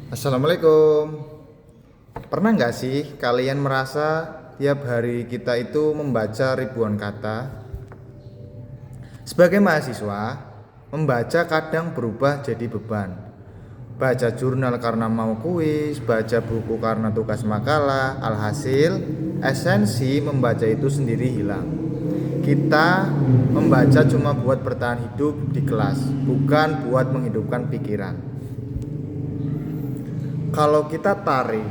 Assalamualaikum. Pernah nggak sih kalian merasa tiap hari kita itu membaca ribuan kata? Sebagai mahasiswa, membaca kadang berubah jadi beban. Baca jurnal karena mau kuis, baca buku karena tugas makalah, alhasil esensi membaca itu sendiri hilang. Kita membaca cuma buat bertahan hidup di kelas, bukan buat menghidupkan pikiran. Kalau kita tarik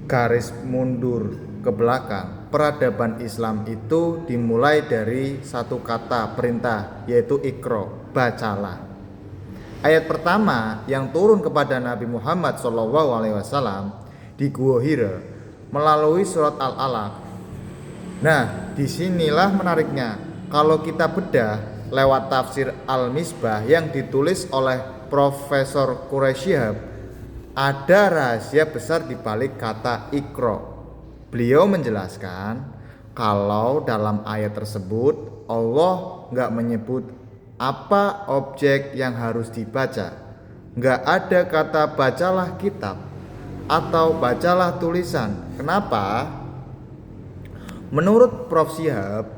garis mundur ke belakang, peradaban Islam itu dimulai dari satu kata perintah, yaitu Iqra, bacalah. Ayat pertama yang turun kepada Nabi Muhammad SAW di Gua Hira melalui surat Al-Alaq. Nah, disinilah menariknya. Kalau kita bedah lewat tafsir Al-Misbah yang ditulis oleh Profesor Quraisyhab, ada rahasia besar di balik kata Iqra. Beliau menjelaskan kalau dalam ayat tersebut Allah nggak menyebut apa objek yang harus dibaca. Nggak ada kata bacalah kitab atau bacalah tulisan. Kenapa? Menurut Prof. Syihab,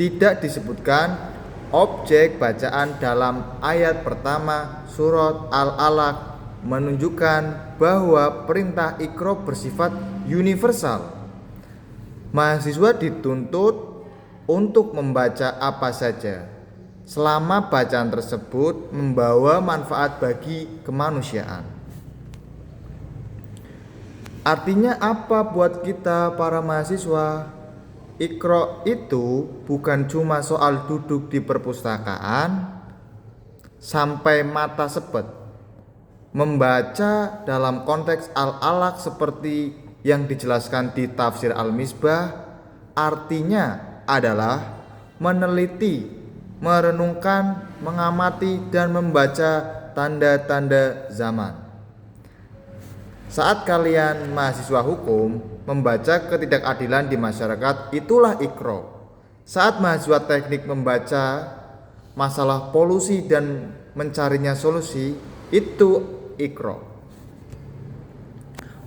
tidak disebutkan objek bacaan dalam ayat pertama surat Al-Alaq, menunjukkan bahwa perintah Iqra bersifat universal. Mahasiswa dituntut untuk membaca apa saja, selama bacaan tersebut membawa manfaat bagi kemanusiaan. Artinya apa buat kita para mahasiswa? Iqra itu bukan cuma soal duduk di perpustakaan sampai mata sepet. Membaca dalam konteks Al-Alaq seperti yang dijelaskan di tafsir Al-Misbah artinya adalah meneliti, merenungkan, mengamati dan membaca tanda-tanda zaman. Saat kalian mahasiswa hukum membaca ketidakadilan di masyarakat, itulah Iqra. Saat mahasiswa teknik membaca masalah polusi dan mencarinya solusi, itu Iqra.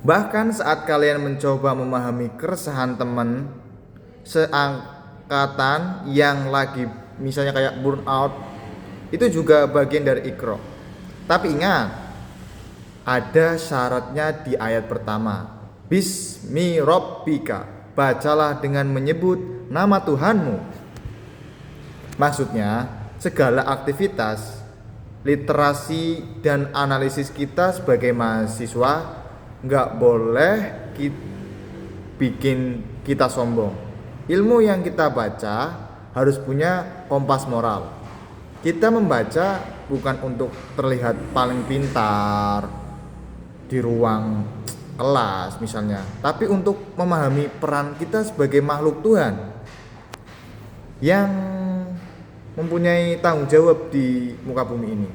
Bahkan saat kalian mencoba memahami keresahan teman seangkatan yang lagi misalnya kayak burnout, itu juga bagian dari Iqra. Tapi ingat, ada syaratnya di ayat pertama. Bismi Rabbika, bacalah dengan menyebut nama Tuhanmu. Maksudnya, segala aktivitas literasi dan analisis kita sebagai mahasiswa nggak boleh bikin kita sombong. Ilmu yang kita baca harus punya kompas moral. Kita membaca bukan untuk terlihat paling pintar di ruang kelas misalnya, tapi untuk memahami peran kita sebagai makhluk Tuhan yang mempunyai tanggung jawab di muka bumi ini.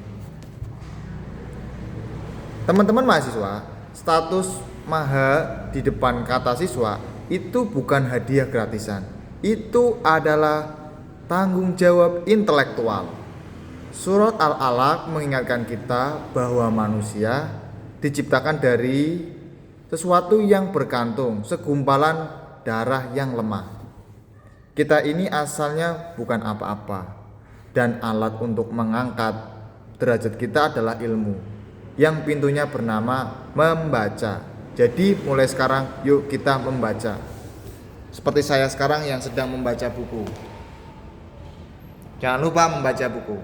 Teman-teman mahasiswa, status maha di depan kata siswa itu bukan hadiah gratisan. Itu adalah tanggung jawab intelektual. Surat Al-Alaq mengingatkan kita bahwa manusia diciptakan dari sesuatu yang berkantung, segumpalan darah yang lemah. Kita ini asalnya bukan apa-apa. Dan alat untuk mengangkat derajat kita adalah ilmu yang pintunya bernama membaca. Jadi mulai sekarang yuk kita membaca. Seperti saya sekarang yang sedang membaca buku. Jangan lupa membaca buku.